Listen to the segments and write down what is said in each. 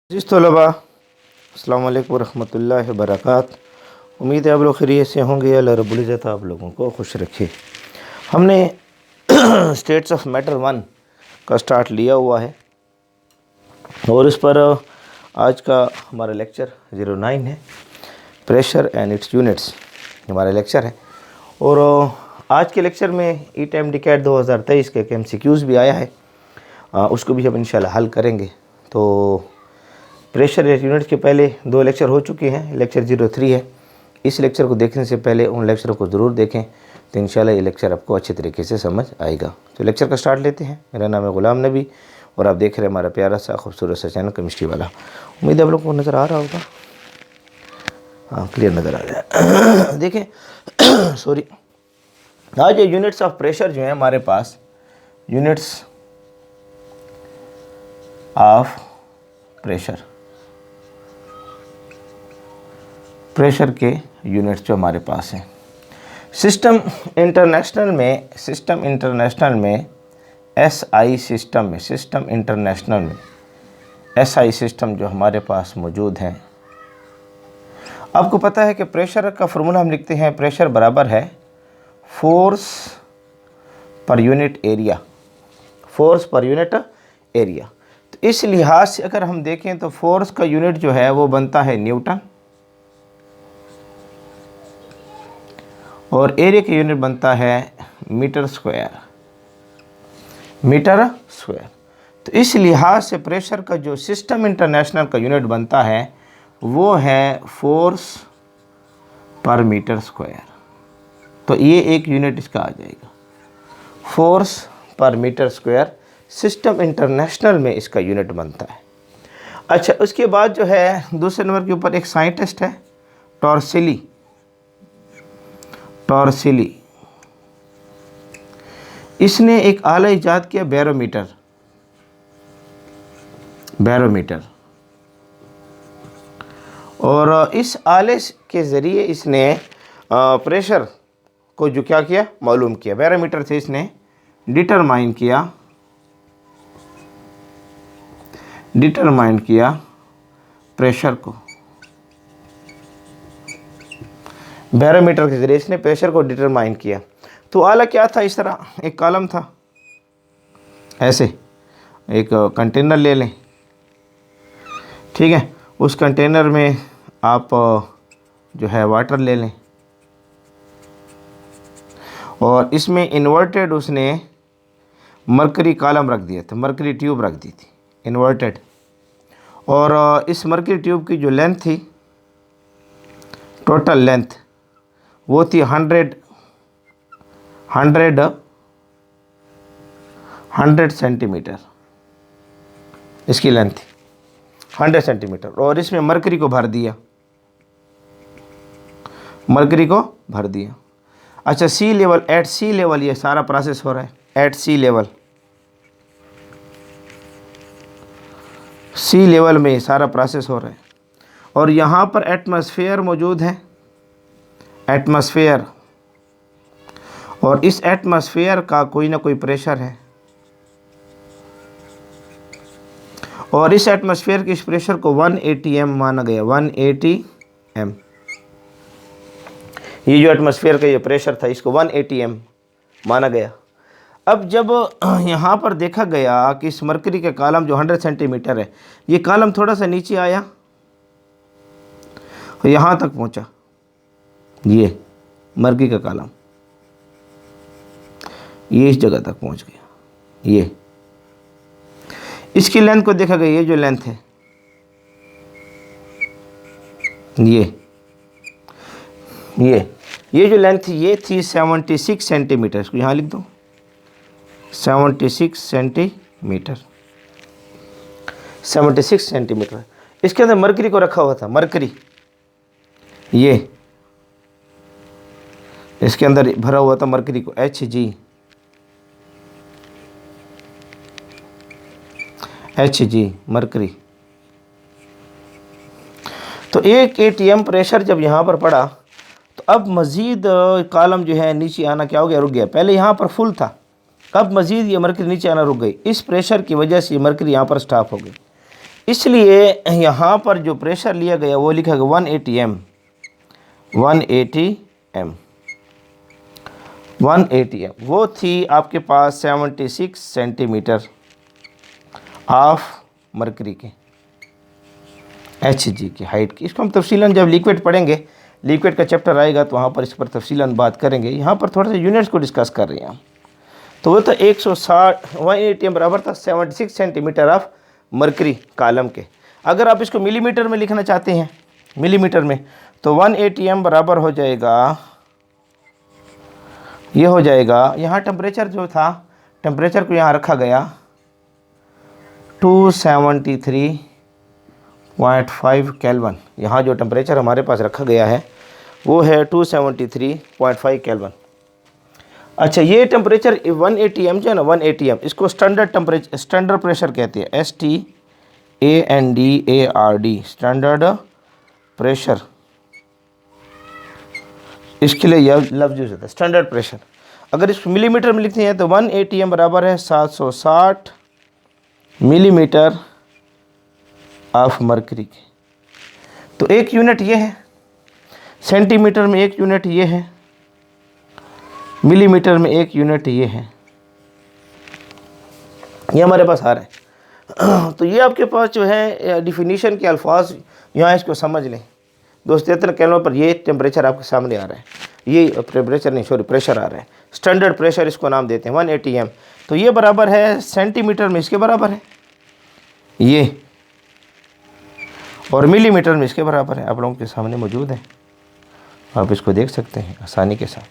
अज़ीज़ तलबा, अस्सलाम वालेकुम रहमतुल्लाहि व बरकातहू। उम्मीद है आप लोग खैरियत से होंगे। अल्लाह रब्बुल इज़्ज़त आप लोगों को खुश रखे। हमने स्टेट्स ऑफ मैटर 1 का स्टार्ट लिया हुआ है और इस पर आज का हमारा लेक्चर 09 है, प्रेशर एंड इट्स यूनिट्स हमारा लेक्चर है। और आज के लेक्चर में ई टाइम डिकेड 2023 के MCQs भी आया है, उसको भी हम इंशाल्लाह हल करेंगे। तो प्रेशर यूनिट्स के पहले 2 लेक्चर हो चुके हैं, लेक्चर 03 है। इस लेक्चर को देखने से पहले उन लेक्चरों को ज़रूर देखें, तो इंशाल्लाह ये लेक्चर आपको अच्छे तरीके से समझ आएगा। तो लेक्चर का स्टार्ट लेते हैं। मेरा नाम है ग़ुलाम नबी और आप देख रहे हैं हमारा प्यारा सा खूबसूरत सा चैनल केमिस्ट्री वाला। उम्मीद है आप लोग को नज़र आ रहा होगा। हाँ, क्लियर नज़र आ रहा है। देखें सॉरी, आज ये यूनिट्स ऑफ प्रेशर जो है हमारे पास, यूनिट्स ऑफ प्रेशर, प्रेशर के यूनिट्स जो हमारे पास हैं। सिस्टम इंटरनेशनल में SI सिस्टम में, सिस्टम इंटरनेशनल में SI सिस्टम जो हमारे पास मौजूद हैं। आपको पता है कि प्रेशर का फार्मूला हम लिखते हैं, प्रेशर बराबर है force per unit area, force per unit area. तो इस लिहाज से अगर हम देखें तो फोर्स का यूनिट जो है वो बनता है न्यूटन और एरिया की यूनिट बनता है मीटर स्क्वायर, मीटर स्क्वायर। तो इस लिहाज से प्रेशर का जो सिस्टम इंटरनेशनल का यूनिट बनता है वो है फोर्स पर मीटर स्क्वायर। तो ये एक यूनिट इसका आ जाएगा, फोर्स पर मीटर स्क्वायर सिस्टम इंटरनेशनल में इसका यूनिट बनता है। अच्छा, उसके बाद जो है दूसरे नंबर के ऊपर एक साइंटिस्ट है टॉर्सिली, इसने एक आला इजाद किया बैरोमीटर, और इस आले के ज़रिए इसने प्रेशर को जो क्या किया मालूम किया। बैरोमीटर से इसने डिटरमाइन किया प्रेशर को। बैरोमीटर के ज़रिए इसने प्रेशर को डिटरमाइन किया। तो आला क्या था, इस तरह एक कॉलम था, ऐसे एक कंटेनर ले लें, ठीक है। उस कंटेनर में आप जो है वाटर ले लें और इसमें इन्वर्टेड उसने मरकरी कॉलम रख दिया था, मरकरी ट्यूब रख दी थी इन्वर्टेड। और इस मरकरी ट्यूब की जो लेंथ थी, टोटल लेंथ वो थी 100 सेंटीमीटर, इसकी लेंथ थी 100 सेंटीमीटर। और इसमें मरकरी को भर दिया, अच्छा, सी लेवल, एट सी लेवल ये सारा प्रोसेस हो रहा है, एट सी लेवल में ये सारा प्रोसेस हो रहा है। और यहाँ पर एटमॉस्फेयर मौजूद है, एटमॉस्फेयर, और इस एटमॉस्फेयर का कोई ना कोई प्रेशर है, और इस एटमॉस्फेयर के इस प्रेशर को 180 m माना गया, 180 m। ये जो एटमॉस्फेयर का ये प्रेशर था इसको 180 m माना गया। अब जब यहाँ पर देखा गया कि इस मरकरी का कॉलम जो 100 सेंटीमीटर है, ये कॉलम थोड़ा सा नीचे आया और यहाँ तक पहुँचा, ये मरकरी का कॉलम ये इस जगह तक पहुँच गया। ये इसकी लेंथ को देखा गया, ये जो लेंथ है ये जो लेंथ थी ये थी 76 सेंटीमीटर। इसको यहाँ लिख दो, 76 सेंटीमीटर। इसके अंदर मरकरी को रखा हुआ था, मरकरी ये इसके अंदर भरा हुआ था मरकरी को, Hg मरकरी। तो एक ATM प्रेशर जब यहाँ पर पड़ा तो अब मज़ीद कॉलम जो है नीचे आना क्या हो गया, रुक गया। पहले यहाँ पर फुल था, अब मज़ीद ये मरकरी नीचे आना रुक गई। इस प्रेशर की वजह से ये मरकरी यहाँ पर स्टॉप हो गई। इसलिए यहाँ पर जो प्रेशर लिया गया वो लिखा गया 180 एम, 180 एम, 180 एम। वो थी आपके पास 76 सेंटीमीटर ऑफ मरकरी के, HG की हाइट की। इसको हम तफसीलन जब लिक्विड पढ़ेंगे, लिक्विड का चैप्टर आएगा तो वहाँ पर इस पर तफसीलन बात करेंगे। यहाँ पर थोड़ा सा यूनिट्स को डिस्कस कर रहे हैं। तो वो तो 180 एम बराबर था 76 सेंटीमीटर ऑफ मरकरी कॉलम के। अगर आप इसको मिलीमीटर में लिखना चाहते हैं, मिलीमीटर में, तो 180 एम बराबर हो जाएगा, ये हो जाएगा, यहाँ टेम्परेचर जो था, टेम्परेचर को यहाँ रखा गया 273.5 केल्विन। यहाँ जो टेम्परेचर हमारे पास रखा गया है वो है 273.5 केल्विन। अच्छा, ये टेम्परेचर 180 एम जो है ना, 180 एम, इसको स्टैंडर्ड टेम्परेचर, स्टैंडर्ड प्रेशर कहते हैं, STANDARD, स्टैंडर्ड प्रेशर। इसके लिए यह लफ्ज़ यूज़ होता है स्टैंडर्ड प्रेशर। अगर इस मिलीमीटर में लिखते हैं तो 180 एम बराबर है 760 मिलीमीटर ऑफ मरकरी के। तो एक यूनिट ये है, सेंटीमीटर में एक यूनिट ये है, मिलीमीटर में एक यूनिट ये है, ये हमारे पास आ रहा है। तो ये आपके पास जो है डिफिनीशन के अल्फाज, यहाँ इसको समझ लें दोस्तों। इतने कैलों पर ये टेम्परेचर आपके सामने आ रहा है, ये टेम्परेचर नहीं, सॉरी, प्रेशर आ रहा है, स्टैंडर्ड प्रेशर इसको नाम देते हैं 180 एम। तो ये बराबर है सेंटीमीटर में इसके बराबर है ये, और मिलीमीटर में इसके बराबर है। आप लोगों के सामने मौजूद है, आप इसको देख सकते हैं आसानी के साथ।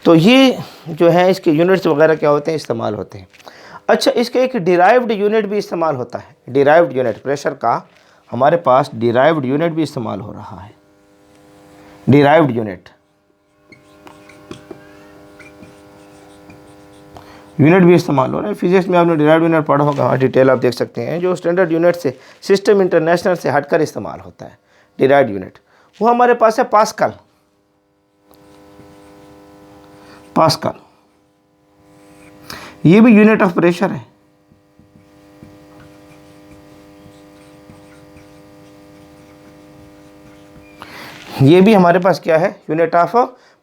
तो ये जो है इसके यूनिट्स वगैरह क्या होते हैं, इस्तेमाल होते हैं। अच्छा, इसके एक डिराइव्ड यूनिट भी इस्तेमाल होता है, डिराइव्ड यूनिट प्रेशर का हमारे पास डिराइव्ड यूनिट भी इस्तेमाल हो रहा है, डिराइव्ड यूनिट भी इस्तेमाल हो रहा है। फिजिक्स में आपने डिराइव्ड यूनिट पढ़ा होगा, डिटेल आप देख सकते हैं। जो स्टैंडर्ड यूनिट से, सिस्टम इंटरनेशनल से हटकर इस्तेमाल होता है डिराइव्ड यूनिट, वो हमारे पास है पास्कल। पास्कल ये भी यूनिट ऑफ प्रेशर है। ये भी हमारे पास क्या है, यूनिट ऑफ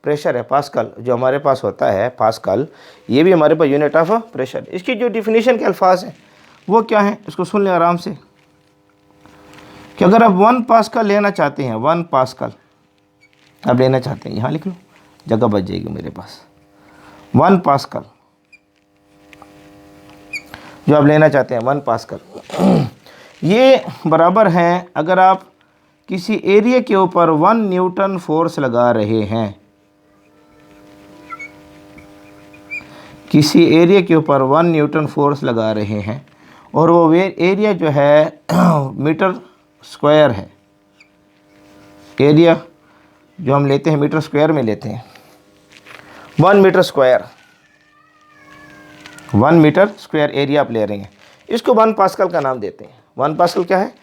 प्रेशर है, पास्कल जो हमारे पास होता है पास्कल, ये भी हमारे पास यूनिट ऑफ प्रेशर। इसकी जो डिफिनीशन के अल्फाज हैं वो क्या है, इसको सुन लें आराम से, कि अगर आप 1 पास्कल लेना चाहते हैं, 1 पास्कल आप लेना चाहते हैं, यहाँ लिख लो, जगह बच जाएगी मेरे पास। 1 पास्कल जो आप लेना चाहते हैं, 1 पास्कल, ये बराबर हैं, अगर आप किसी एरिया के ऊपर 1 न्यूटन फोर्स लगा रहे हैं, किसी एरिया के ऊपर 1 न्यूटन फोर्स लगा रहे हैं, और वो एरिया जो है मीटर स्क्वायर है, एरिया जो हम लेते हैं मीटर स्क्वायर में लेते हैं, 1 metre square, 1 metre square area आप ले रहे हैं, इसको 1 पास्कल का नाम देते हैं। 1 पास्कल क्या है,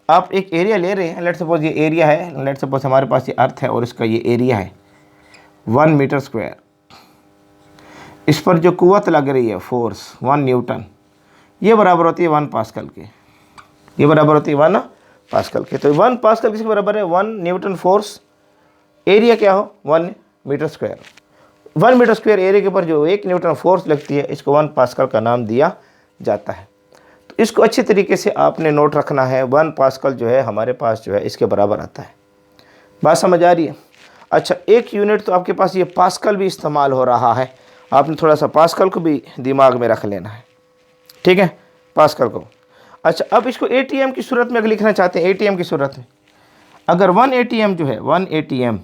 आप एक एरिया ले रहे हैं, लेट सपोज ये एरिया है, लेट सपोज हमारे पास ये अर्थ है और इसका ये एरिया है 1 मीटर स्क्वायर। इस पर जो कुव्वत लग रही है, फोर्स 1 न्यूटन, ये बराबर होती है 1 पास्कल के, ये बराबर होती है 1 पास्कल के। तो 1 पास्कल किसके बराबर है, 1 न्यूटन फोर्स, एरिया क्या हो 1 metre square. 1 metre square area के ऊपर जो 1 न्यूटन फोर्स लगती है, इसको 1 पास्कल का नाम दिया जाता है। तो इसको अच्छी तरीके से आपने नोट रखना है। 1 पास्कल जो है हमारे पास जो है इसके बराबर आता है। बात समझ आ रही है? अच्छा, एक यूनिट तो आपके पास ये पास्कल भी इस्तेमाल हो रहा है, आपने थोड़ा सा पास्कल को भी दिमाग में रख लेना है, ठीक है, पास्कल को। अच्छा, अब इसको ATM की सूरत में अगर लिखना चाहते हैं, ATM की सूरत में, अगर 1 ATM जो है 1 ATM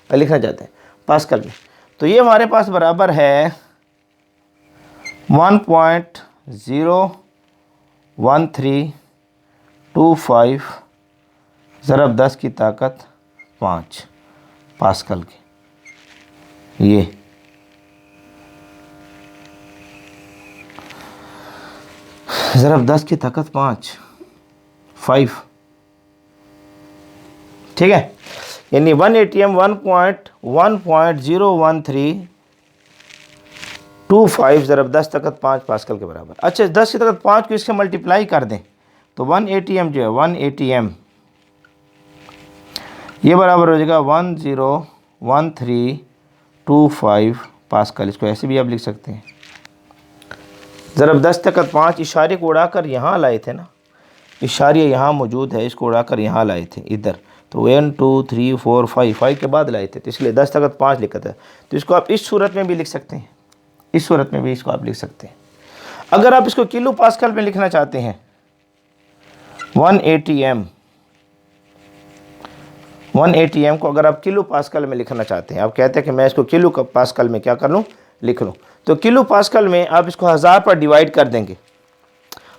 लिखना चाहते हैं पास्कल में, तो ये हमारे पास बराबर है 1.01325 ज़रब 10 की ताकत 5 पास्कल की। ये ज़रब 10 की ताकत 5, ठीक है, यानी 1 ATM 1.013 25 ज़रब 10 ताकत 5 पास्कल के बराबर। अच्छा 10 की ताकत 5 को इसके मल्टीप्लाई कर दें तो 1 ATM जो है 1 ATM ये बराबर हो जाएगा 101325 पास्कल। इसको ऐसे भी आप लिख सकते हैं। ज़रब 10 ताकत 5 इशारे को उड़ाकर यहाँ लाए थे ना, इशारे यहाँ मौजूद है, इसको उड़ाकर यहाँ लाए थे इधर, तो 1 2 3 4 5 के बाद लाए थे, तो इसलिए 10 ताकत 5 लिखा था। तो इसको आप इस सूरत में भी लिख सकते हैं, इस सूरत में भी इसको आप लिख सकते हैं। अगर आप इसको किलो पास्कल में लिखना चाहते हैं 1 ATM को अगर आप किलो पास्कल में लिखना चाहते हैं, आप कहते हैं कि मैं इसको किलो पास्कल में क्या कर लूँ, लिख लूँ, तो किलो पास्कल में आप इसको 1000 पर डिवाइड कर देंगे,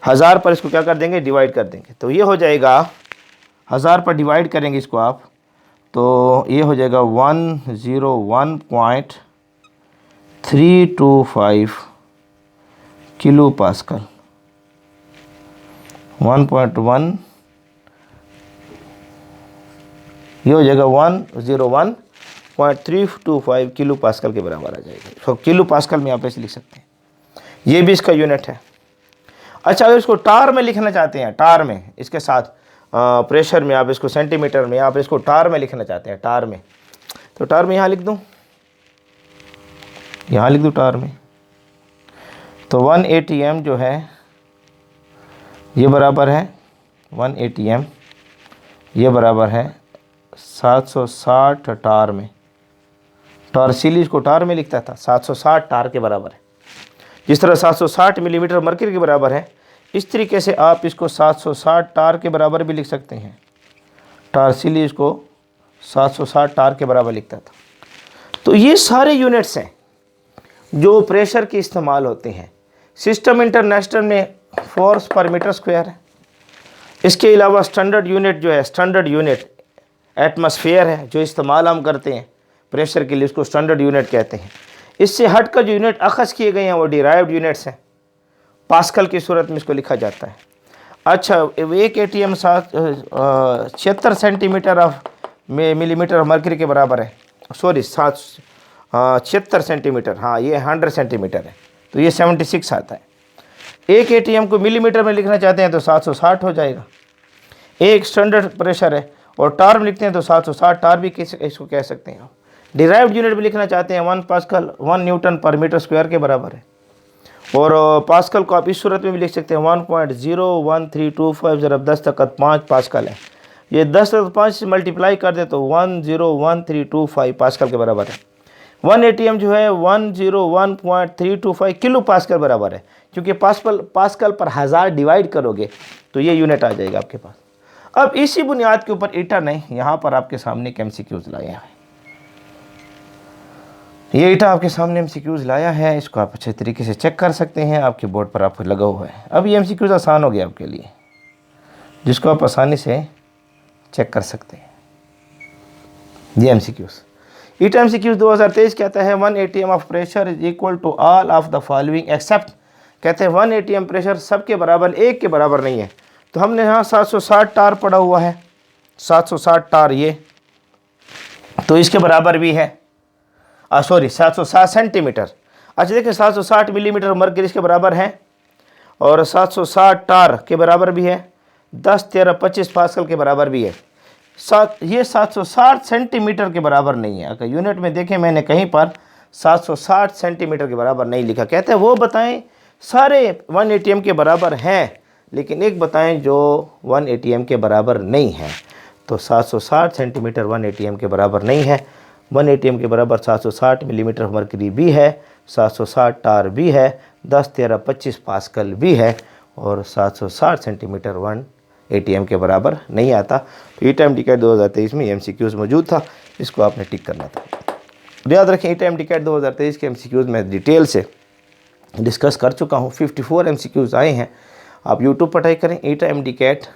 1000 पर इसको क्या कर देंगे, डिवाइड कर देंगे, तो ये हो जाएगा 1000 पर डिवाइड करेंगे इसको आप, तो ये हो जाएगा 101.325 किलो पास्कल। 1.1 ये हो जाएगा 101.325 किलो पास्कल के बराबर आ जाएगा। तो किलो पास्कल में आप ऐसे लिख सकते हैं, ये भी इसका यूनिट है। अच्छा अगर इसको टार में लिखना चाहते हैं, टार में इसके साथ प्रेशर में, आप इसको सेंटीमीटर में, आप इसको टार में लिखना चाहते हैं, टार में, तो टार में यहाँ लिख दूँ, यहाँ लिख दूँ टार में, तो 1 ATM जो है ये बराबर है 1 ATM ये बराबर है 760 टार में। टार सीरीज को टार में लिखता था, 760 टार के बराबर है। जिस तरह 760 मिलीमीटर मरकरी के बराबर है, इस तरीके से आप इसको 760 टार के बराबर भी लिख सकते हैं। टार सीरीज को 760 टार के बराबर लिखता था। तो ये सारे यूनिट्स हैं जो प्रेशर के इस्तेमाल होते हैं। सिस्टम इंटरनेशनल में फोर्स पर मीटर स्क्वायर है। इसके अलावा स्टैंडर्ड यूनिट जो है, स्टैंडर्ड यूनिट एटमॉस्फेयर है, जो इस्तेमाल हम करते हैं प्रेशर के लिए, उसको स्टैंडर्ड यूनिट कहते हैं। इससे हटकर जो यूनिट अखज़ किए गए हैं वो डिराइव्ड यूनिट्स हैं, पास्कल की सूरत में इसको लिखा जाता है। अच्छा 1 ATM 76 centimetre of millimetre mercury के बराबर है, सॉरी 76 सेंटीमीटर, हाँ ये 100 सेंटीमीटर है, तो ये 76 आता है। 1 ATM को मिलीमीटर में लिखना चाहते हैं तो 760 हो जाएगा। एक स्टैंडर्ड प्रेशर है, और टार में लिखते हैं तो 760 टार भी इसको कह सकते हैं। डिराइव्ड यूनिट भी लिखना चाहते हैं 1 पास्कल 1 न्यूटन पर मीटर स्क्वायर के बराबर है। और पास्कल को आप इस सूरत में भी लिख सकते हैं 1.01325 ज़रब 10 ताकत 5 पास्कल है। ये 10 ताकत 5 से मल्टीप्लाई कर दे तो 101325 पास्कल के बराबर है। 1 ATM जो है 101.325 किलो पास्कल बराबर है, क्योंकि पास्कल पर 1000 डिवाइड करोगे तो ये यूनिट आ जाएगा आपके पास। अब इसी बुनियाद के ऊपर ईटा ने यहाँ पर आपके सामने MCQs लाया है। ये ईटा आपके सामने MCQs लाया है, इसको आप अच्छे तरीके से चेक कर सकते हैं, आपके बोर्ड पर आपको लगा हुआ है। अब ये MCQs आसान हो गया आपके लिए, जिसको आप आसानी से चेक कर सकते हैं। ये MCQs ईटा MCQs 2023 कहता है 1 ATM of pressure is equal to all of the following except, कहते हैं 1 ATM प्रेशर सबके बराबर, एक के बराबर नहीं है। तो हमने यहाँ 760 टार पड़ा हुआ है, 760 टार ये, तो इसके बराबर भी है, सॉरी 760 सेंटीमीटर। अच्छा देखिए 760 मिलीमीटर मरकरी इसके बराबर है, और 760 टार के बराबर भी है, 10 13 25 पास्कल के बराबर भी है। ये 760 सेंटीमीटर के बराबर नहीं है। अगर यूनिट में देखें मैंने कहीं पर 760 सेंटीमीटर के बराबर नहीं लिखा। कहते हैं वो बताएं सारे 1 ATM के बराबर हैं, लेकिन एक बताएं जो 1 ATM के बराबर नहीं है। तो 760 सेंटीमीटर 1 ATM के बराबर नहीं है। 1 ATM के बराबर 760 मिलीमीटर मरकरी भी है, 760 टार भी है, 10 13 25 पास्कल भी है, और 760 सेंटीमीटर 1 ATM के बराबर नहीं आता। तो ईटा MDCAT 2023 में MCQs मौजूद था, इसको आपने टिक करना था। याद रखें ईटा MDCAT 2023 के MCQs में डिटेल से डिस्कस कर चुका हूँ। 54 MCQs आए हैं, आप यूट्यूब पर टाइप करें ईटा MDCAT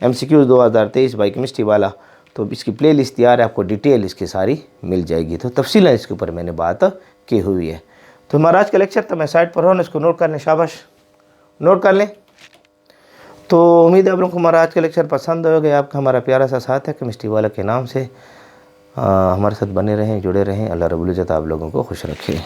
MCQs 2023 बाई केमिस्ट्री वाला, तो इसकी प्लेलिस्ट तैयार है, आपको डिटेल इसकी सारी मिल जाएगी। तो तफसीला इसके ऊपर मैंने बात की हुई है। तो हमारा आज का लेक्चर तो मैं साइड पर हूँ, इसको नोट कर लें, शाबाश नोट कर लें। तो उम्मीद है आप लोगों को हमारा आज का लेक्चर पसंद हो गया। आपका हमारा प्यारा सा साथ है केमिस्ट्री वाला के नाम से, हमारे साथ बने रहें, जुड़े रहें। अल्लाह रब्बुल इज़्ज़त आप लोगों को खुश रखे।